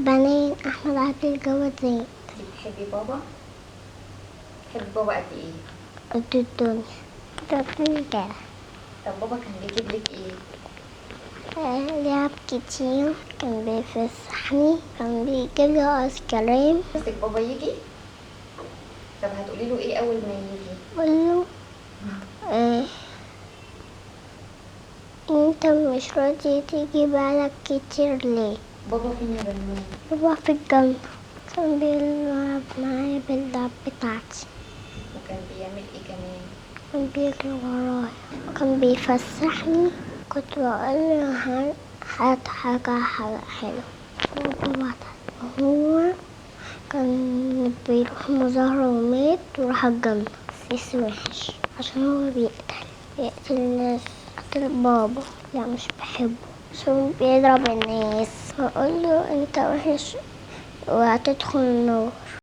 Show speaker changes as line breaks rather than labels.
بنين أحمد عبد الجواد.
انت بتحبي بابا؟ بتحبي بابا قد ايه؟
قد الدنيا. ده كده.
طب بابا كان بيجيب لك ايه؟
لعب كتير، كان بيفسحني، كان بيجيب لي آيس كريم.
نفسك بابا يجي؟ طب هتقولي له ايه اول ما يجي؟
قوله انت مش راضي تيجي بقالك كتير ليه؟
بابا فين يا بنون؟
بابا في الجنب، كان بيلعب معايا باللعب بتاعتي،
وكان بيعمل ايه كمان؟
كان بيجري ورايا، كان بيفسحني. كنت بقول هات حاجة حلوة وبابا هو كان بيروح مظاهرة ومات وراح الجنة. سيسي وحش عشان هو بيقتل الناس، قتل بابا. لا مش بحبه عشان بيضرب الناس. هقوله انت وحش وهتدخل النار.